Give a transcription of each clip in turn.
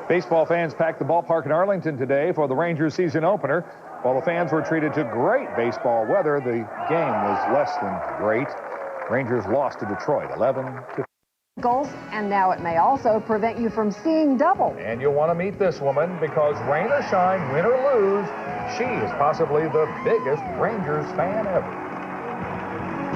Baseball fans packed the ballpark in Arlington today for the Rangers season opener. While the fans were treated to great baseball weather, the game was less than great. Rangers lost to Detroit 11-5. Goals, and now it may also prevent you from seeing double. And you'll want to meet this woman because rain or shine, win or lose, she is possibly the biggest Rangers fan ever.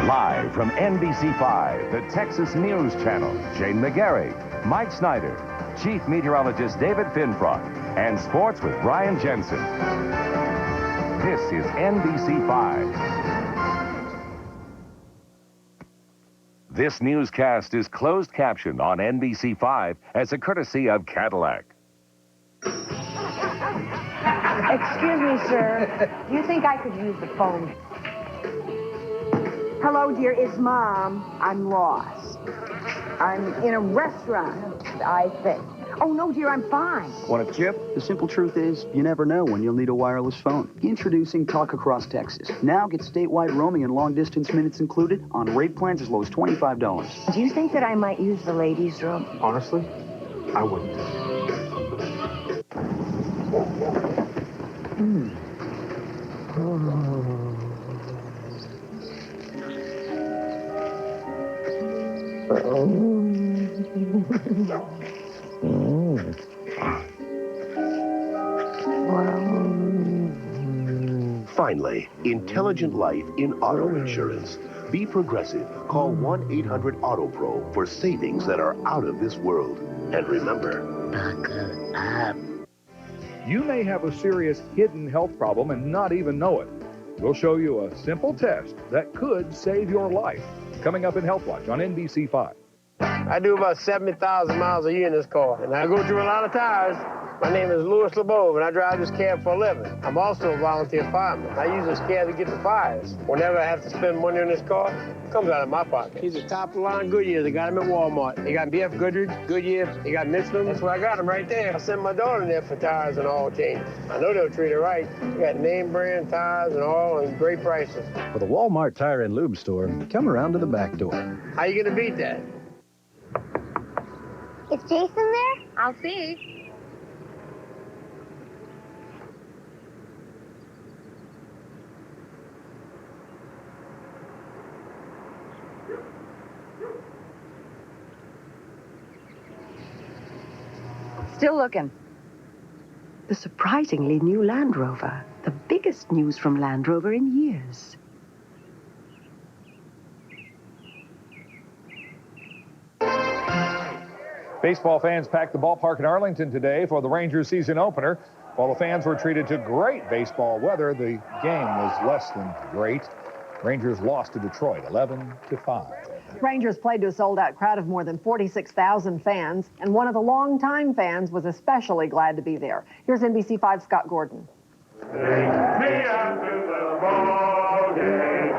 Live from NBC 5, the Texas News Channel, Shane McGarry, Mike Snyder, Chief Meteorologist David Finfrock, and Sports with Brian Jensen. This is NBC 5. This newscast is closed captioned on NBC 5 as a courtesy of Cadillac. Excuse me, sir. Do you think I could use the phone? Hello, dear. It's Mom. I'm lost. I'm in a restaurant, I think. Oh, no, dear, I'm fine. Want a chip? The simple truth is, you never know when you'll need a wireless phone. Introducing Talk Across Texas. Now get statewide roaming and long-distance minutes included on rate plans as low as $25. Do you think that I might use the ladies' room? Honestly, I wouldn't. Finally, intelligent life in auto insurance. Be progressive. Call 1-800-AUTO-PRO for savings that are out of this world. And remember, buckle up. You may have a serious hidden health problem and not even know it. We'll show you a simple test that could save your life. Coming up in Health Watch on NBC 5. I do about 70,000 miles a year in this car, and I go through a lot of tires. My name is Louis LeBeau, and I drive this cab for a living. I'm also a volunteer fireman. I use this cab to get the fires. Whenever I have to spend money on this car, it comes out of my pocket. He's a top-of-the-line Goodyear. They got him at Walmart. They got BF Goodrich, Goodyear. They got Michelin. That's where I got him right there. I sent my daughter in there for tires and oil changes. I know they'll treat her right. They got name brand tires and oil and great prices. For the Walmart Tire and Lube store, come around to the back door. How you gonna beat that? Is Jason there? I'll see. Still looking. The surprisingly new Land Rover. The biggest news from Land Rover in years. Baseball fans packed the ballpark in Arlington today for the Rangers season opener. While the fans were treated to great baseball weather, the game was less than great. Rangers lost to Detroit 11-5. Rangers played to a sold-out crowd of more than 46,000 fans, and one of the longtime fans was especially glad to be there. Here's NBC 5's Scott Gordon. Me out with the ball game,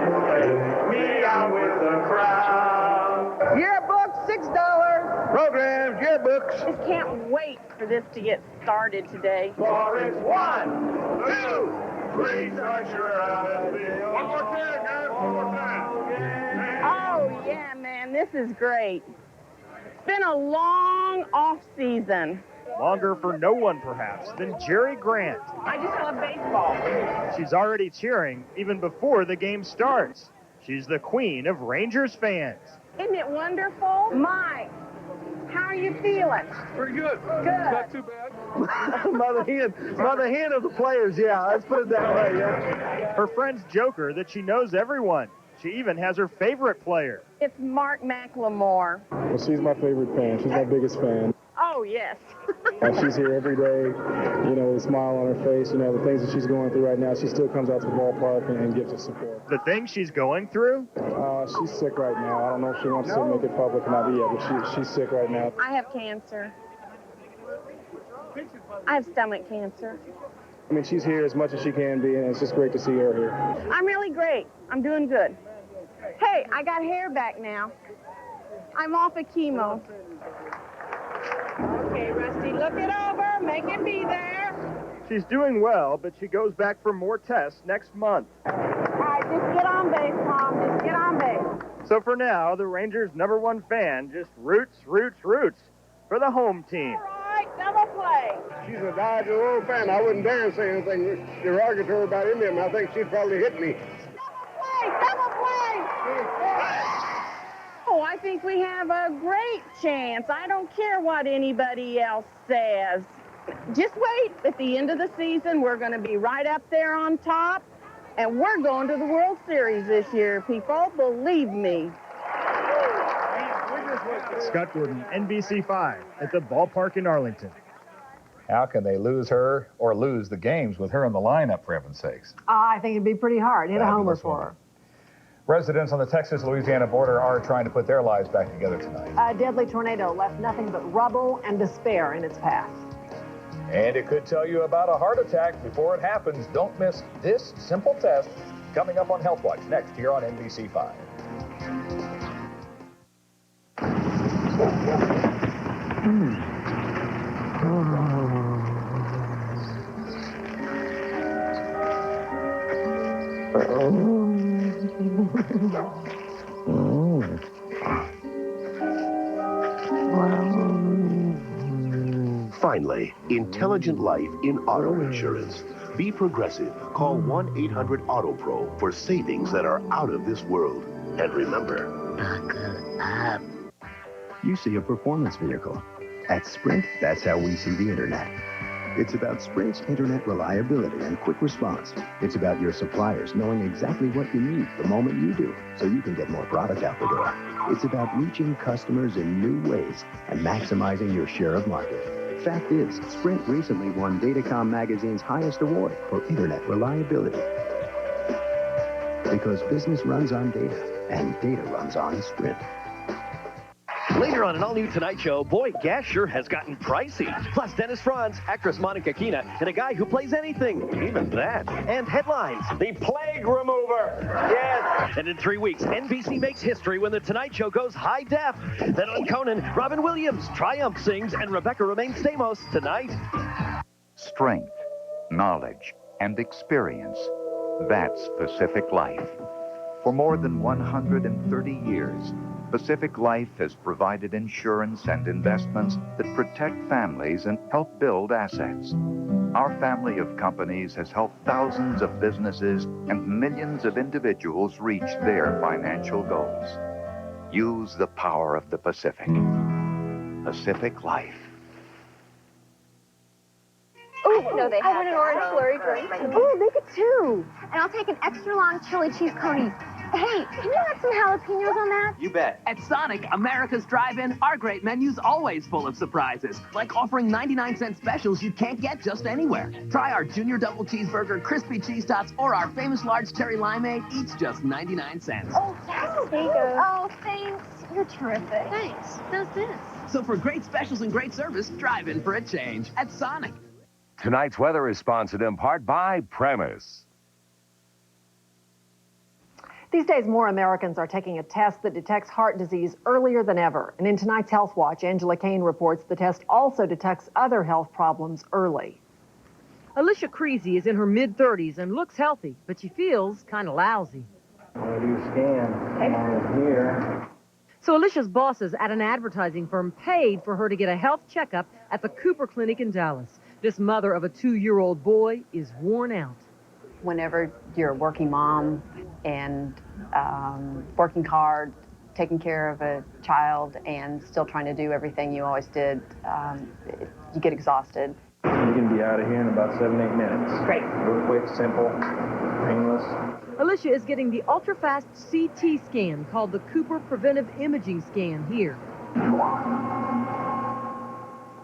me out with the crowd. Yearbook, $6. Programs, yearbooks. Just can't wait for this to get started today. For it's 1, 2, 3, start your outfield. One more time, guys, one more time. Oh, yeah, man, this is great. It's been a long off season. Longer for no one, perhaps, than Jerry Grant. I just love baseball. She's already cheering even before the game starts. She's the queen of Rangers fans. Isn't it wonderful? Mike, how are you feeling? Pretty good. Good. Not too bad. Mother hen of the players, yeah. Let's put it that way, yeah. Her friends joke her that she knows everyone. She even has her favorite player. It's Mark McLemore. Well, she's my favorite fan. She's my biggest fan. Oh, yes. She's here every day, you know, with a smile on her face. You know, the things that she's going through right now, she still comes out to the ballpark and gives us support. The things she's going through? She's sick right now. I don't know if she wants to make it public or not yet, but she's sick right now. I have cancer. I have stomach cancer. I mean, she's here as much as she can be, and it's just great to see her here. I'm really great. I'm doing good. Hey, I got hair back now. I'm off of chemo. Okay, Rusty, look it over. Make it be there. She's doing well, but she goes back for more tests next month. All right, just get on base, Mom. Just get on base. So for now, the Rangers' #1 fan just roots for the home team. All right, double play. play. She's a die-to-old fan. I wouldn't dare say anything derogatory about any of them. I think she'd probably hit me. Double play! Oh, I think we have a great chance. I don't care what anybody else says. Just wait. At the end of the season, we're going to be right up there on top, and we're going to the World Series this year, people. Believe me. Scott Gordon, NBC 5, at the ballpark in Arlington. How can they lose her or lose the games with her in the lineup, for heaven's sakes? I think it'd be pretty hard. Hit a homer for her. Residents on the Texas-Louisiana border are trying to put their lives back together tonight. A deadly tornado left nothing but rubble and despair in its path. And it could tell you about a heart attack before it happens. Don't miss this simple test coming up on Health Watch next here on NBC 5. Finally, intelligent life in auto insurance. Be progressive. Call 1-800-AUTO-PRO for savings that are out of this world. And remember, buckle up. You see a performance vehicle. At Sprint, that's how we see the internet. It's about Sprint's internet reliability and quick response. It's about your suppliers knowing exactly what you need the moment you do, so you can get more product out the door. It's about reaching customers in new ways and maximizing your share of market. Fact is, Sprint recently won Datacom Magazine's highest award for internet reliability. Because business runs on data, and data runs on Sprint. Later on an all-new Tonight Show, boy, gas sure has gotten pricey. Plus Dennis Franz, actress Monica Keena, and a guy who plays anything, even that. And headlines. The Plague Remover. Yes. And in 3 weeks, NBC makes history when the Tonight Show goes high def. Then on Conan, Robin Williams, Triumph sings, and Rebecca remains Stamos tonight. Strength, knowledge, and experience. That's Pacific Life. For more than 130 years, Pacific Life has provided insurance and investments that protect families and help build assets. Our family of companies has helped thousands of businesses and millions of individuals reach their financial goals. Use the power of the Pacific. Pacific Life. Oh, no, they have an orange flurry drink. Oh, make it two. And I'll take an extra long chili cheese coney. Hey, can you add some jalapenos on that? You bet. At Sonic, America's Drive-In, our great menu's always full of surprises, like offering 99-cent specials you can't get just anywhere. Try our Junior Double Cheeseburger, Crispy Cheese Tots, or our famous large cherry limeade, each just 99 cents. Oh, yes. There you go. Oh, thanks. You're terrific. Thanks. How's this? So for great specials and great service, drive in for a change at Sonic. Tonight's weather is sponsored in part by Premise. These days, more Americans are taking a test that detects heart disease earlier than ever. And in tonight's Health Watch, Angela Kane reports the test also detects other health problems early. Alicia Creasy is in her mid-30s and looks healthy, but she feels kind of lousy. I'll do a scan on here. So Alicia's bosses at an advertising firm paid for her to get a health checkup at the Cooper Clinic in Dallas. This mother of a 2-year-old boy is worn out. Whenever you're a working mom and working hard, taking care of a child, and still trying to do everything you always did, you get exhausted. You can be out of here in about 7-8 minutes. Great. Real quick, simple, painless. Alicia is getting the ultra-fast CT scan called the Cooper Preventive Imaging Scan here.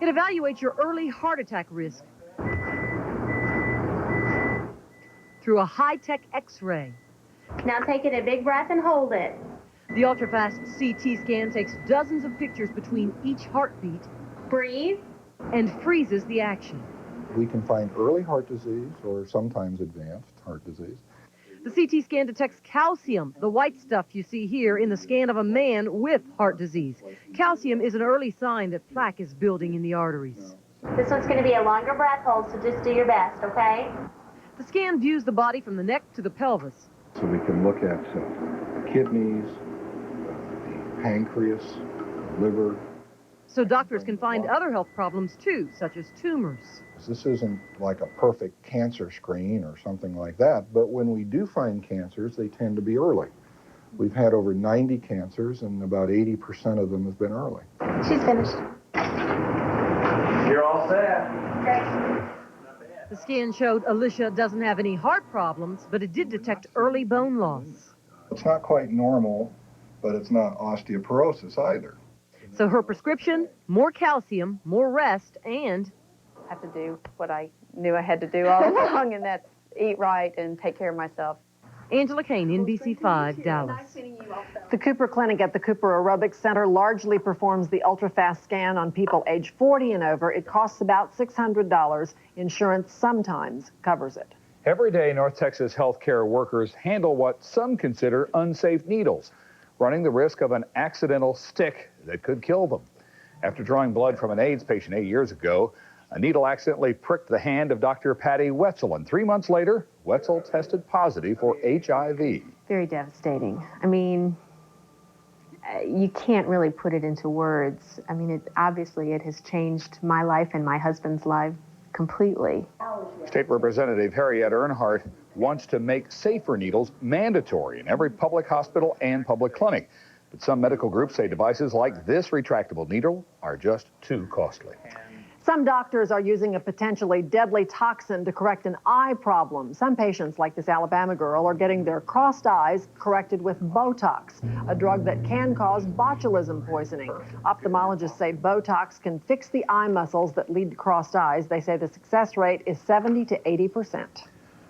It evaluates your early heart attack risk through a high-tech X-ray. Now take it a big breath and hold it. The ultra-fast CT scan takes dozens of pictures between each heartbeat. Breathe. And freezes the action. We can find early heart disease or sometimes advanced heart disease. The CT scan detects calcium, the white stuff you see here in the scan of a man with heart disease. Calcium is an early sign that plaque is building in the arteries. This one's going to be a longer breath hold, so just do your best, okay? The scan views the body from the neck to the pelvis. So we can look at the kidneys, the pancreas, the liver. So doctors can find other health problems too, such as tumors. This isn't like a perfect cancer screen or something like that, but when we do find cancers, they tend to be early. We've had over 90 cancers, and about 80% of them have been early. She's finished. You're all set. The scan showed Alicia doesn't have any heart problems, but it did detect early bone loss. It's not quite normal, but it's not osteoporosis either. So her prescription, more calcium, more rest, and I have to do what I knew I had to do all along, and that's eat right and take care of myself. Angela Kane, NBC5, Dallas. The Cooper Clinic at the Cooper Aerobics Center largely performs the ultra-fast scan on people age 40 and over. It costs about $600. Insurance sometimes covers it. Every day, North Texas healthcare workers handle what some consider unsafe needles, running the risk of an accidental stick that could kill them. After drawing blood from an AIDS patient 8 years ago, a needle accidentally pricked the hand of Dr. Patty Wetzel, and 3 months later, Wetzel tested positive for HIV. Very devastating. I mean, you can't really put it into words. I mean, obviously it has changed my life and my husband's life completely. State Representative Harriet Earnhardt wants to make safer needles mandatory in every public hospital and public clinic. But some medical groups say devices like this retractable needle are just too costly. Some doctors are using a potentially deadly toxin to correct an eye problem. Some patients, like this Alabama girl, are getting their crossed eyes corrected with Botox, a drug that can cause botulism poisoning. Ophthalmologists say Botox can fix the eye muscles that lead to crossed eyes. They say the success rate is 70 to 80%.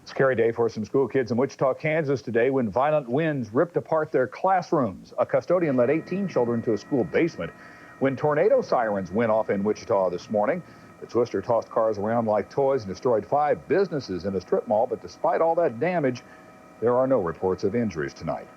Scary day for some school kids in Wichita, Kansas today when violent winds ripped apart their classrooms. A custodian led 18 children to a school basement when tornado sirens went off in Wichita this morning. The twister tossed cars around like toys and destroyed 5 businesses in a strip mall. But despite all that damage, there are no reports of injuries tonight.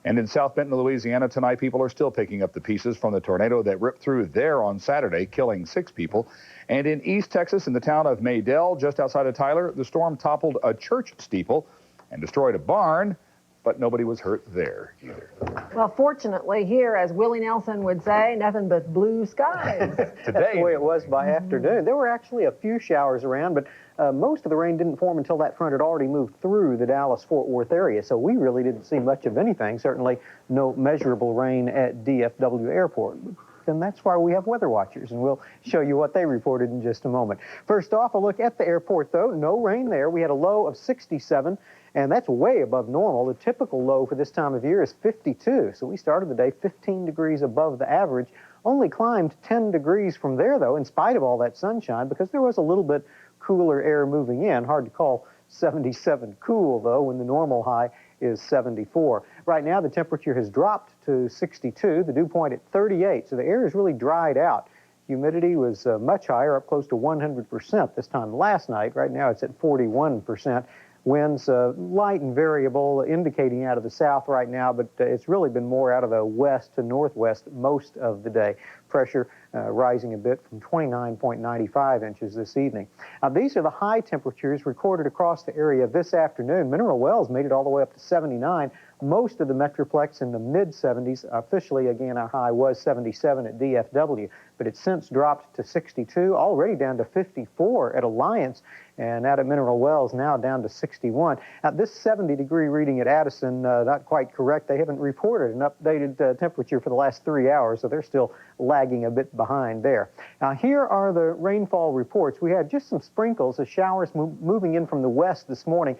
And in South Benton, Louisiana, tonight, people are still picking up the pieces from the tornado that ripped through there on Saturday, killing 6 people. And in East Texas, in the town of Maydell, just outside of Tyler, the storm toppled a church steeple and destroyed a barn, but nobody was hurt there either. Well, fortunately here, as Willie Nelson would say, nothing but blue skies. That's the way it was by afternoon. There were actually a few showers around, but most of the rain didn't form until that front had already moved through the Dallas-Fort Worth area, so we really didn't see much of anything. Certainly no measurable rain at DFW Airport. And that's why we have weather watchers, and we'll show you what they reported in just a moment. First off, a look at the airport, though. No rain there. We had a low of 67, and that's way above normal. The typical low for this time of year is 52, so we started the day 15 degrees above the average. Only climbed 10 degrees from there, though, in spite of all that sunshine, because there was a little bit cooler air moving in. Hard to call 77 cool, though, when the normal high is 74. Right now, the temperature has dropped to 62, the dew point at 38, so the air is really dried out. Humidity was much higher, up close to 100% this time last night. Right now, it's at 41%. Winds light and variable, indicating out of the south right now, but it's really been more out of the west to northwest most of the day. Pressure rising a bit from 29.95 inches this evening. Now, these are the high temperatures recorded across the area this afternoon. Mineral Wells made it all the way up to 79. Most of the Metroplex in the mid-70s. Officially, again, our high was 77 at DFW, but it's since dropped to 62, already down to 54 at Alliance, and out at Mineral Wells now down to 61. Now, this 70-degree reading at Addison, not quite correct. They haven't reported an updated temperature for the last 3 hours, so they're still lagging a bit behind there. Now, here are the rainfall reports. We had just some sprinkles of showers moving in from the west this morning.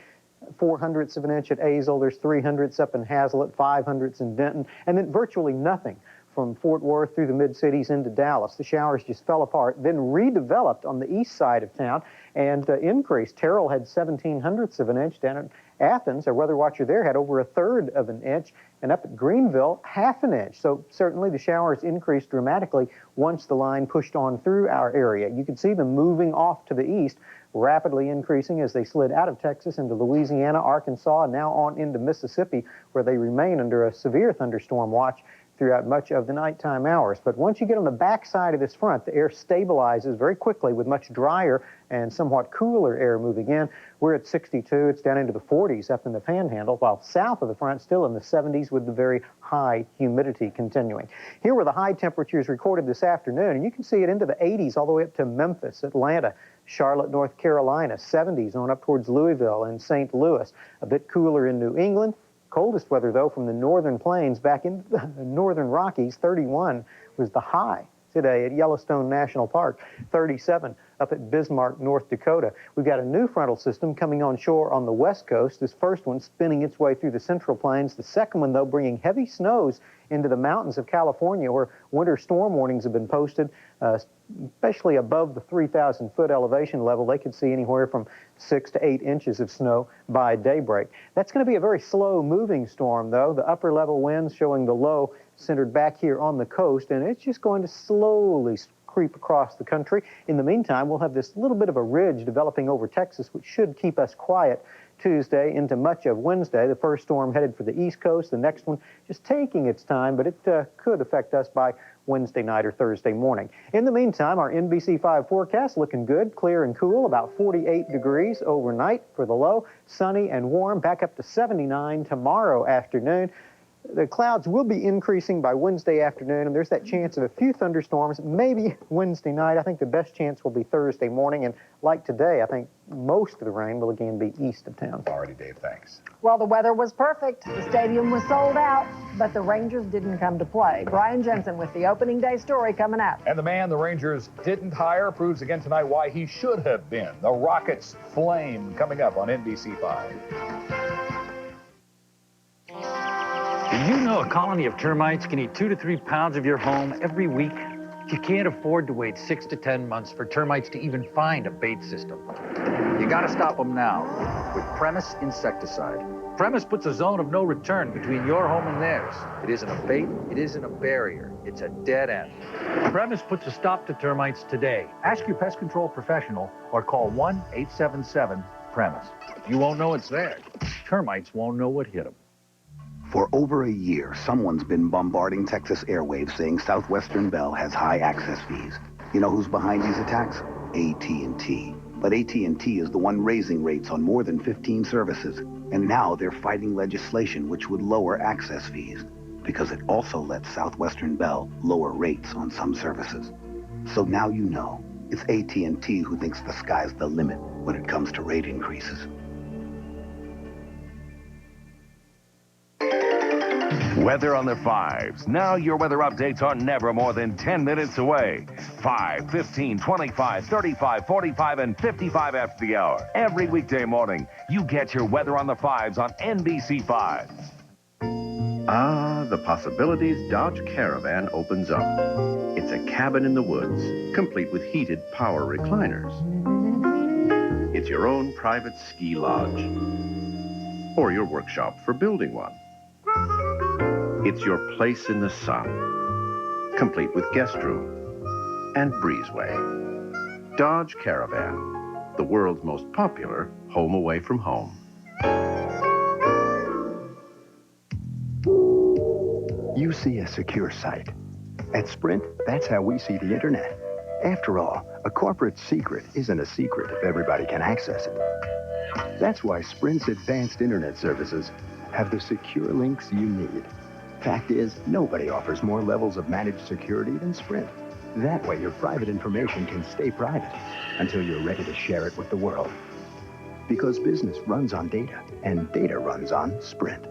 0.04 of an inch at Azle, there's 0.03 up in Hazlet, 0.05 in Denton, and then virtually nothing from Fort Worth through the mid-cities into Dallas. The showers just fell apart, then redeveloped on the east side of town and increased. Terrell had 0.17 of an inch down at Athens. Our weather watcher there had over 1/3 of an inch, and up at Greenville, 1/2 inch. So certainly the showers increased dramatically once the line pushed on through our area. You can see them moving off to the east, rapidly increasing as they slid out of Texas into Louisiana, Arkansas, and now on into Mississippi, where they remain under a severe thunderstorm watch. throughout much of the nighttime hours. But once you get on the back side of this front, the air stabilizes very quickly with much drier and somewhat cooler air moving in. We're at 62. It's down into the 40s up in the Panhandle, while south of the front still in the 70s with the very high humidity continuing. Here were the high temperatures recorded this afternoon, and you can see it into the 80s all the way up to Memphis, Atlanta, Charlotte, North Carolina, 70s on up towards Louisville and St. Louis. A bit cooler in New England. Coldest weather, though, from the northern plains back in the northern Rockies. 31 was the high today at Yellowstone National Park. 37 up at Bismarck, North Dakota. We've got a new frontal system coming on shore on the west coast. This first one spinning its way through the central plains. The second one, though, bringing heavy snows into the mountains of California, where winter storm warnings have been posted, especially above the 3,000-foot elevation level. They could see anywhere from 6 to 8 inches of snow by daybreak. That's going to be a very slow-moving storm, though. The upper-level winds showing the low centered back here on the coast, and it's just going to slowly creep across the country. In the meantime, we'll have this little bit of a ridge developing over Texas, which should keep us quiet Tuesday into much of Wednesday. The first storm headed for the East Coast, the next one just taking its time, but it could affect us by Wednesday night or Thursday morning. In the meantime, our NBC 5 forecast looking good, clear and cool, about 48 degrees overnight for the low, sunny and warm, back up to 79 tomorrow afternoon. The clouds will be increasing by Wednesday afternoon, and there's that chance of a few thunderstorms, maybe Wednesday night. I think the best chance will be Thursday morning, and like today, I think most of the rain will again be east of town. Alrighty, Dave, thanks. Well, the weather was perfect. The stadium was sold out, but the Rangers didn't come to play. Brian Jensen with the opening day story coming up. And the man the Rangers didn't hire proves again tonight why he should have been. The Rockets' flame coming up on NBC 5. Did you know a colony of termites can eat 2 to 3 pounds of your home every week? You can't afford to wait 6 to 10 months for termites to even find a bait system. You gotta stop them now with Premise insecticide. Premise puts a zone of no return between your home and theirs. It isn't a bait, it isn't a barrier, it's a dead end. Premise puts a stop to termites today. Ask your pest control professional or call 1-877-PREMISE. You won't know it's there. Termites won't know what hit them. For over a year, someone's been bombarding Texas airwaves saying Southwestern Bell has high access fees. You know who's behind these attacks? AT&T. But AT&T is the one raising rates on more than 15 services. And now they're fighting legislation which would lower access fees, because it also lets Southwestern Bell lower rates on some services. So now you know, it's AT&T who thinks the sky's the limit when it comes to rate increases. Weather on the 5s. Now your weather updates are never more than 10 minutes away. 5, 15, 25, 35, 45, and 55 after the hour. Every weekday morning, you get your weather on the 5s on NBC 5. Ah, the possibilities Dodge Caravan opens up. It's a cabin in the woods, complete with heated power recliners. It's your own private ski lodge, or your workshop for building one. It's your place in the sun, complete with guest room and breezeway. Dodge Caravan, the world's most popular home away from home. You see a secure site. At Sprint, that's how we see the internet. After all, a corporate secret isn't a secret if everybody can access it. That's why Sprint's advanced internet services have the secure links you need. Fact is, nobody offers more levels of managed security than Sprint. That way your private information can stay private until you're ready to share it with the world. Because business runs on data, and data runs on Sprint.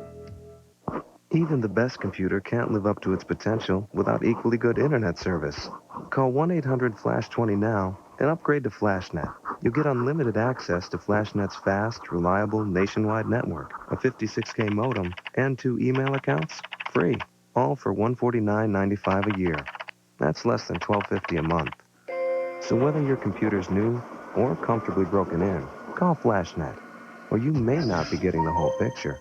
Even the best computer can't live up to its potential without equally good internet service. Call 1-800-FLASH-20 now and upgrade to FlashNet. You'll get unlimited access to FlashNet's fast, reliable, nationwide network, a 56K modem, and 2 email accounts, free, all for $149.95 a year. That's less than $12.50 a month. So whether your computer's new or comfortably broken in, call FlashNet, or you may not be getting the whole picture.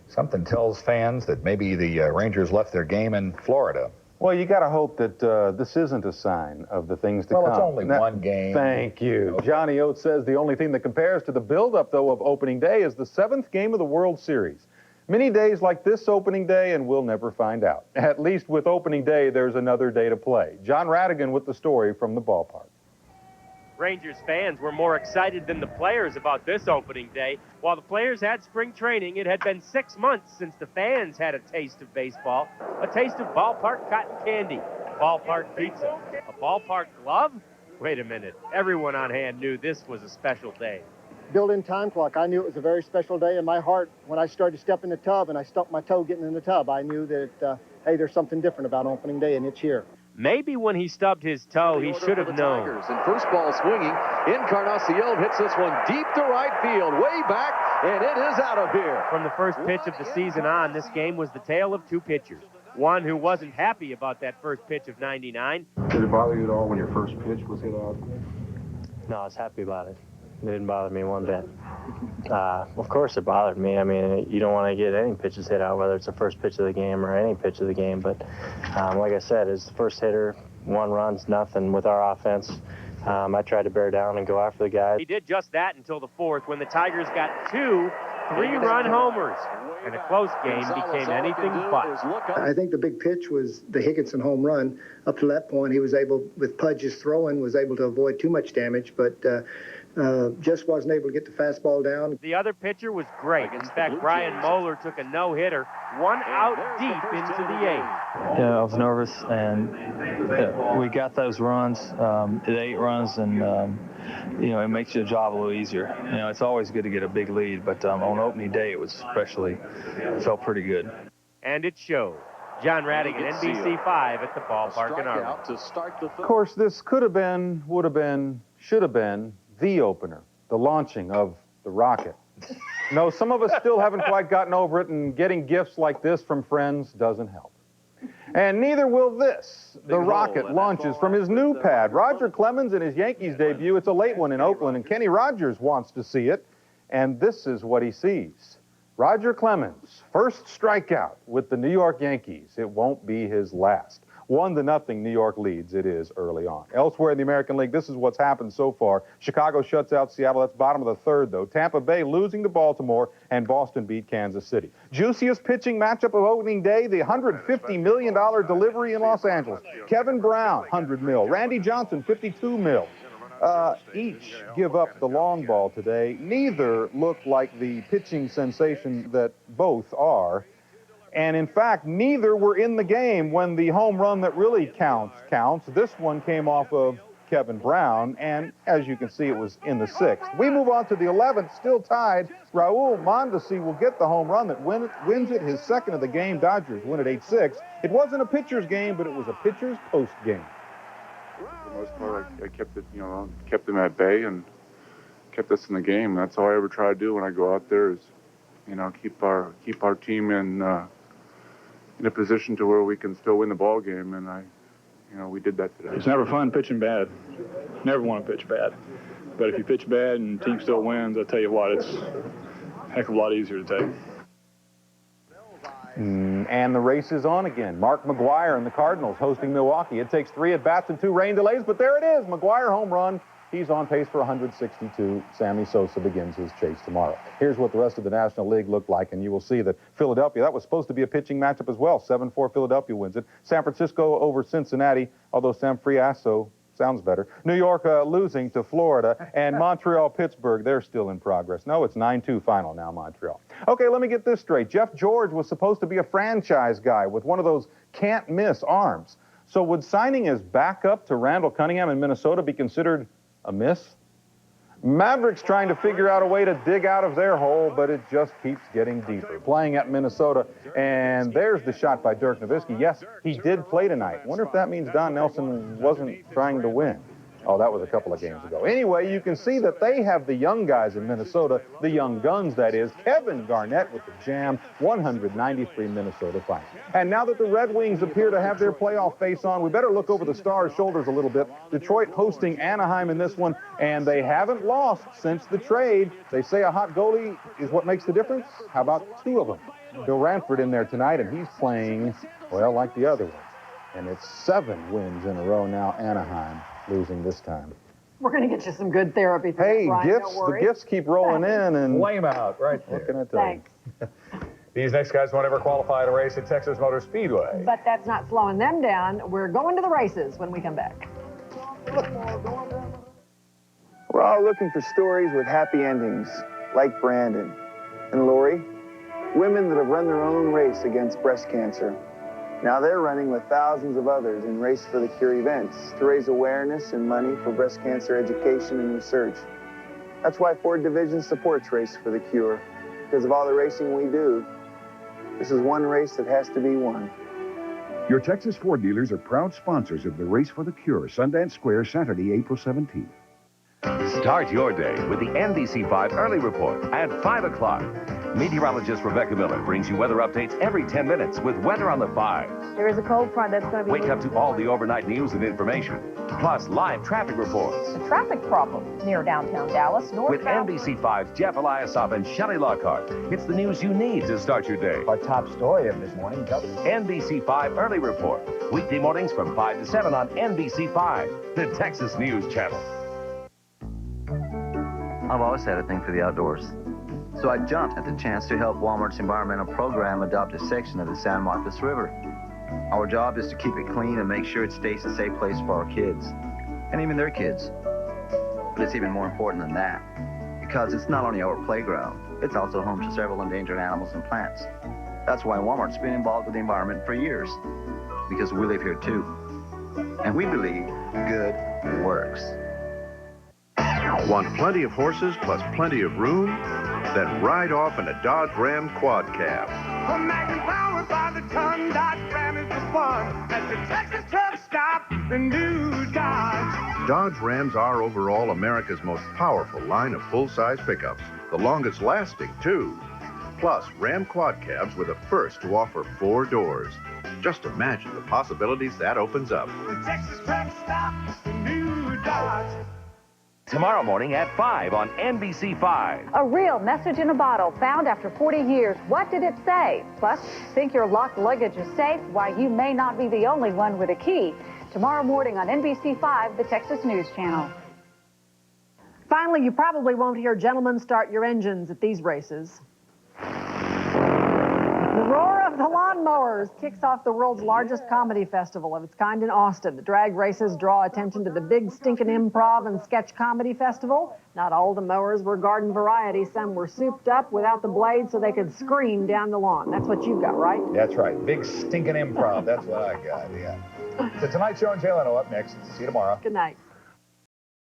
Something tells fans that maybe the Rangers left their game in Florida. Well, you got to hope that this isn't a sign of the things to come. Well, it's only one game. Thank you. Johnny Oates says the only thing that compares to the buildup, though, of opening day is the 7th game of the World Series. Many days like this opening day, and we'll never find out. At least with opening day, there's another day to play. John Radigan with the story from the ballpark. Rangers fans were more excited than the players about this opening day. While the players had spring training, it had been 6 months since the fans had a taste of baseball, a taste of ballpark cotton candy, ballpark pizza, a ballpark glove? Wait a minute. Everyone on hand knew this was a special day. Built-in time clock. I knew it was a very special day in my heart. When I started to step in the tub and I stumped my toe getting in the tub, I knew that, hey, there's something different about opening day, and it's here. Maybe when he stubbed his toe, he should have known. And first ball swinging. Encarnacion hits this one deep to right field, way back, and it is out of here. From the first pitch of the season on, this game was the tale of two pitchers. One who wasn't happy about that first pitch of 99. Did it bother you at all when your first pitch was hit out? No, I was happy about it. It didn't bother me one bit. Of course it bothered me. I mean, you don't want to get any pitches hit out, whether it's the first pitch of the game or any pitch of the game. But like I said, as the first hitter, 1 run's nothing with our offense. I tried to bear down and go after the guy. He did just that until the fourth, when the Tigers got 2 3-run homers. And a close game became anything but. I think the big pitch was the Higginson home run. Up to that point, he was able, with Pudge's throwing, was able to avoid too much damage, but just wasn't able to get the fastball down. The other pitcher was great. In fact, Brian Moeller took a no-hitter, 1 out deep into the 8th. Yeah, I was nervous, and we got those runs, the 8 runs, and you know, it makes your job a little easier. You know, it's always good to get a big lead, but on opening day, it was especially, felt pretty good. And it showed. John Radigan, NBC 5 at the ballpark in Arlington. Of course, this could have been, would have been, should have been the opener, the launching of the rocket. No, some of us still haven't quite gotten over it, and getting gifts like this from friends doesn't help. And neither will this. The rocket launches from his new pad. Roger Clemens in his Yankees debut. It's a late one in Oakland, and Kenny Rogers wants to see it. And this is what he sees. Roger Clemens, first strikeout with the New York Yankees. It won't be his last. 1-0 New York leads. It is early on. Elsewhere in the American League, this is what's happened so far. Chicago shuts out Seattle. That's bottom of the 3rd, though. Tampa Bay losing to Baltimore, and Boston beat Kansas City. Juiciest pitching matchup of opening day, the $150 million delivery in Los Angeles. Kevin Brown, $100 million. Randy Johnson, $52 million. Each give up the long ball today. Neither look like the pitching sensation that both are. And in fact, neither were in the game when the home run that really counts. This one came off of Kevin Brown, and as you can see, it was in the 6th. We move on to the 11th, still tied. Raul Mondesi will get the home run that wins it, his 2nd of the game. Dodgers win at 8-6. It wasn't a pitcher's game, but it was a pitcher's post game. For the most part, I kept it, kept them at bay and kept us in the game. That's all I ever try to do when I go out there is, keep our team in a position to where we can still win the ball game, and we did that today. It's never fun pitching bad. Never want to pitch bad. But if you pitch bad and the team still wins, I tell you what, it's a heck of a lot easier to take. And the race is on again. Mark McGwire and the Cardinals hosting Milwaukee. It takes 3 at-bats and 2 rain delays, but there it is. McGwire home run. He's on pace for 162. Sammy Sosa begins his chase tomorrow. Here's what the rest of the National League looked like, and you will see that Philadelphia, that was supposed to be a pitching matchup as well. 7-4 Philadelphia wins it. San Francisco over Cincinnati, although San Friasso sounds better. New York losing to Florida, and Montreal-Pittsburgh, they're still in progress. No, it's 9-2 final now, Montreal. Okay, let me get this straight. Jeff George was supposed to be a franchise guy with one of those can't-miss arms. So would signing his backup to Randall Cunningham in Minnesota be considered a miss? Mavericks trying to figure out a way to dig out of their hole, but it just keeps getting deeper. Playing at Minnesota, and there's the shot by Dirk Nowitzki. Yes, he did play tonight. Wonder if that means Don Nelson wasn't trying to win. Oh, that was a couple of games ago. Anyway, you can see that they have the young guys in Minnesota, the young guns, that is. Kevin Garnett with the jam, 193 Minnesota Finals. And now that the Red Wings appear to have their playoff face on, we better look over the Stars' shoulders a little bit. Detroit hosting Anaheim in this one, and they haven't lost since the trade. They say a hot goalie is what makes the difference. How about 2 of them? Bill Ranford in there tonight, and he's playing, well, like the other one. And it's 7 wins in a row now, Anaheim losing this time. We're going to get you some good therapy. Hey, Brian, gifts, the gifts keep rolling in, and flame out, right there. What can I tell you? These next guys won't ever qualify to race at Texas Motor Speedway. But that's not slowing them down. We're going to the races when we come back. We're all looking for stories with happy endings, like Brandon and Lori, women that have run their own race against breast cancer. Now they're running with thousands of others in Race for the Cure events to raise awareness and money for breast cancer education and research. That's why Ford Division supports Race for the Cure, because of all the racing we do. This is one race that has to be won. Your Texas Ford dealers are proud sponsors of the Race for the Cure, Sundance Square, Saturday, April 17th. Start your day with the NBC 5 Early Report at 5 o'clock. Meteorologist Rebecca Miller brings you weather updates every 10 minutes with Weather on the 5. There is a cold front that's going to be... Wake up to all the overnight news and information, plus live traffic reports. A traffic problem near downtown Dallas. With NBC 5's Jeff Eliasov and Shelley Lockhart, it's the news you need to start your day. Our top story of this morning, NBC 5 Early Report. Weekday mornings from 5 to 7 on NBC 5, the Texas News Channel. I've always had a thing for the outdoors. So I jumped at the chance to help Walmart's environmental program adopt a section of the San Marcos River. Our job is to keep it clean and make sure it stays a safe place for our kids, and even their kids. But it's even more important than that, because it's not only our playground, it's also home to several endangered animals and plants. That's why Walmart's been involved with the environment for years, because we live here too. And we believe good works. Want plenty of horses plus plenty of room? Then ride off in a Dodge Ram quad cab. A Magnum powered by the ton, Dodge Ram is the fun. At the Texas truck stop, the new Dodge. Dodge Rams are overall America's most powerful line of full-size pickups. The longest lasting, too. Plus, Ram quad cabs were the first to offer 4 doors. Just imagine the possibilities that opens up. The Texas truck stop, the new Dodge. Tomorrow morning at 5 on NBC 5. A real message in a bottle found after 40 years. What did it say? Plus, think your locked luggage is safe? Why, you may not be the only one with a key. Tomorrow morning on NBC 5, the Texas News Channel. Finally, you probably won't hear gentlemen start your engines at these races. The roar of the lawnmowers kicks off the world's largest comedy festival of its kind in Austin. The drag races draw attention to the big stinking improv and sketch comedy festival. Not all the mowers were garden variety. Some were souped up without the blades so they could scream down the lawn. That's what you've got, right? That's right. Big stinking improv. That's what I got, yeah. The Tonight Show and Jay Leno up next. See you tomorrow. Good night.